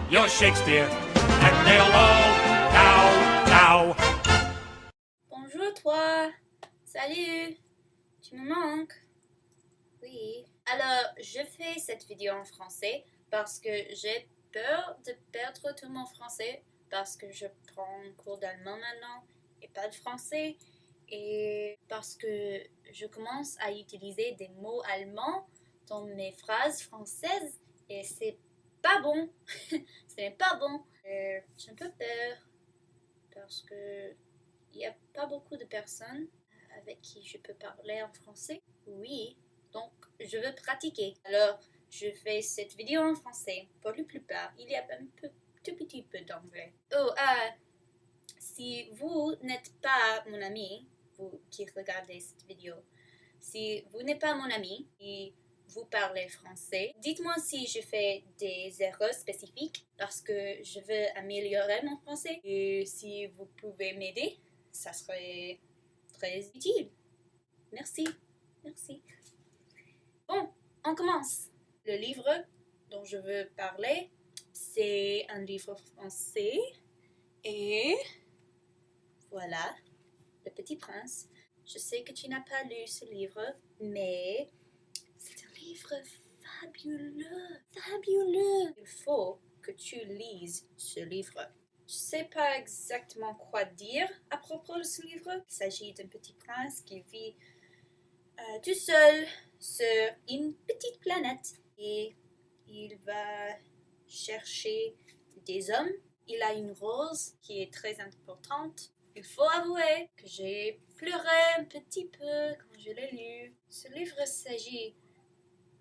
you're Shakespeare, and they'll all bow down. Bonjour toi, salut, tu me manques? Oui. Alors, je fais cette vidéo en français parce que j'ai peur de perdre tout mon français parce que je prends un cours d'allemand maintenant et pas de français et parce que je commence à utiliser des mots allemands dans mes phrases françaises et c'est pas bon. Ce n'est pas bon. J'ai un peu peur parce que il n'y a pas beaucoup de personnes avec qui je peux parler en français. Oui, donc je veux pratiquer. Alors, je fais cette vidéo en français. Pour la plupart, il y a un tout petit peu d'anglais. Oh, si vous n'êtes pas mon ami, vous qui regardez cette vidéo, si vous n'êtes pas mon ami et vous parlez français, dites-moi si je fais des erreurs spécifiques parce que je veux améliorer mon français. Et si vous pouvez m'aider, ça serait très utile. Merci. Merci. Bon, on commence. Le livre dont je veux parler, c'est un livre français. Et voilà, Le Petit Prince. Je sais que tu n'as pas lu ce livre, mais c'est un livre fabuleux. Fabuleux. Il faut que tu lises ce livre. Je ne sais pas exactement quoi dire à propos de ce livre. Il s'agit d'un petit prince qui vit tout seul sur une petite planète et il va chercher des hommes. Il a une rose qui est très importante. Il faut avouer que j'ai pleuré un petit peu quand je l'ai lu. Ce livre s'agit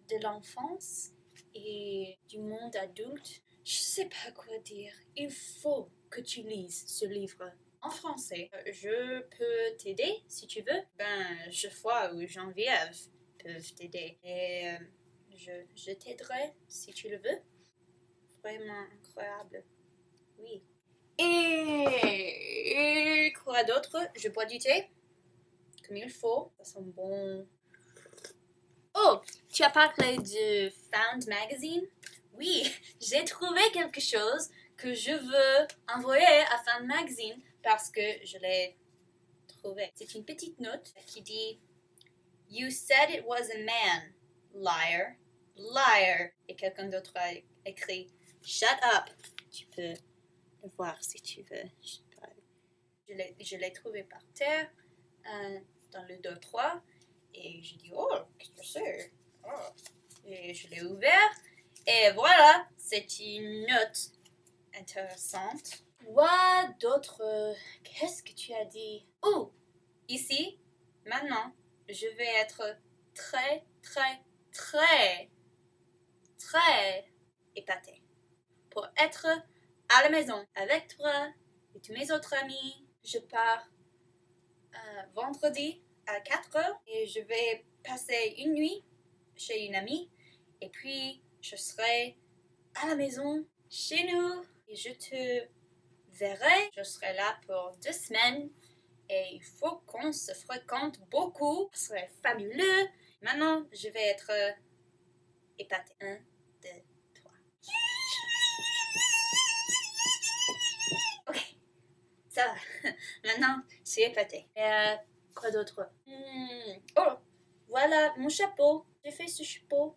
de l'enfance et du monde adulte. Je ne sais pas quoi dire. Il faut que tu lises ce livre en français. Je peux t'aider si tu veux. Geoffroy ou Geneviève peuvent t'aider. Et je t'aiderai si tu le veux. Vraiment incroyable. Oui. Et quoi d'autre? Je bois du thé comme il faut. Ça sent bon. Oh, tu as parlé de Found Magazine? Oui, j'ai trouvé quelque chose que je veux envoyer à Found Magazine parce que je l'ai trouvé. C'est une petite note qui dit You said it was a man, liar, liar. Et quelqu'un d'autre a écrit Shut up. Tu peux le voir si tu veux. Je l'ai trouvé par terre dans le 2-3 et j'ai dit oh, qu'est-ce que c'est? Oh. Et je l'ai ouvert et voilà, c'est une note intéressante. Quoi d'autre? Qu'est-ce que tu as dit? Oh, ici, maintenant, je vais être très, très, très, très épatée pour être à la maison avec toi et tous mes autres amis. Je pars vendredi à 4h et je vais passer une nuit chez une amie et puis je serai à la maison chez nous et je te verrai. Je serai là pour 2 semaines et il faut qu'on se fréquente beaucoup. Ce serait fabuleux. Maintenant, je vais être épatée. 1, 2, 3. Ok, ça va. Maintenant, je suis épatée. Quoi d'autre? Oh, voilà mon chapeau. J'ai fait ce chapeau.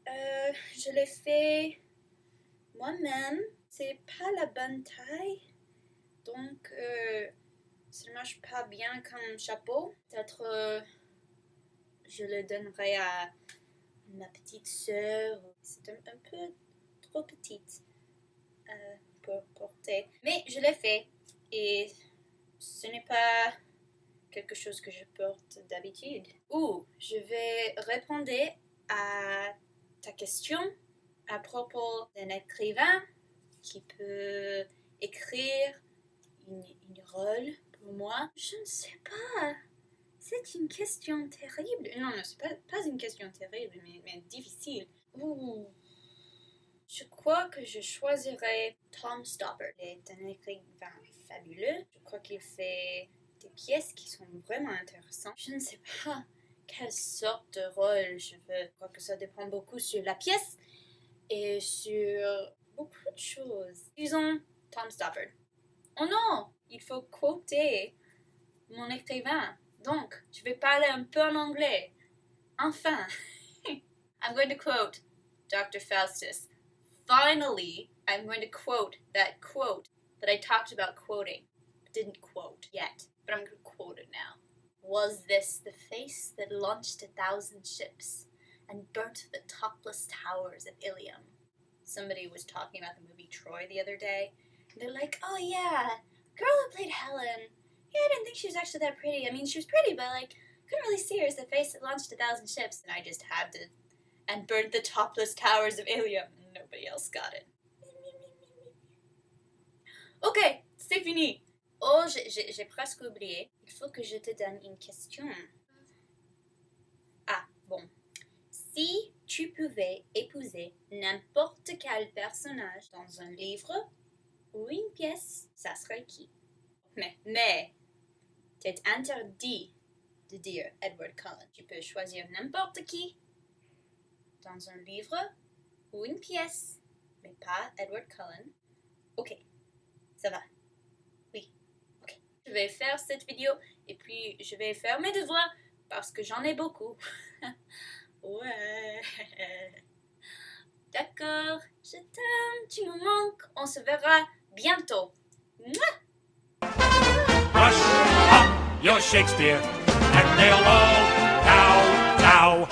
Je l'ai fait moi-même. C'est pas la bonne taille. Donc, ça ne marche pas bien comme chapeau. Peut-être je le donnerai à ma petite sœur. C'est un peu trop petite pour porter. Mais je l'ai fait. Et ce n'est pas quelque chose que je porte d'habitude. Je vais répondre à ta question à propos d'un écrivain qui peut écrire une rôle pour moi. Je ne sais pas. C'est une question terrible. Non, c'est pas une question terrible, mais difficile. Je crois que je choisirais Tom Stoppard. Il est un écrivain fabuleux. Je crois qu'il fait des pièces qui sont vraiment intéressantes. Je ne sais pas quelle sorte de rôle je veux. Je crois que ça dépend beaucoup sur la pièce et sur beaucoup de choses. Disons Tom Stoppard. Oh non, il faut quoter mon écrivain. Donc, je vais parler un peu en anglais. Enfin. I'm going to quote Dr. Faustus. Finally, I'm going to quote that I talked about quoting. Didn't quote yet, but I'm going to quote it now. Was this the face that launched 1,000 ships and burnt the topless towers of Ilium? Somebody was talking about the movie Troy the other day, and they're like, oh yeah, girl who played Helen. Yeah, I didn't think she was actually that pretty. I mean, she was pretty, but like, couldn't really see her as the face that launched 1,000 ships. And I just had to, and burnt the topless towers of Ilium, and nobody else got it. Ok, c'est fini. Oh, j'ai presque oublié. Il faut que je te donne une question. Ah, bon. Si tu pouvais épouser n'importe quel personnage dans un livre ou une pièce, ça serait qui? Mais, t'es interdit de dire Edward Cullen. Tu peux choisir n'importe qui dans un livre ou une pièce, mais pas Edward Cullen. Ok, ça va. Oui, ok. Je vais faire cette vidéo et puis je vais faire mes devoirs parce que j'en ai beaucoup. Ouais. D'accord, je t'aime, tu me manques. On se verra bientôt. Mouah! Brush up your Shakespeare, and they'll all bow.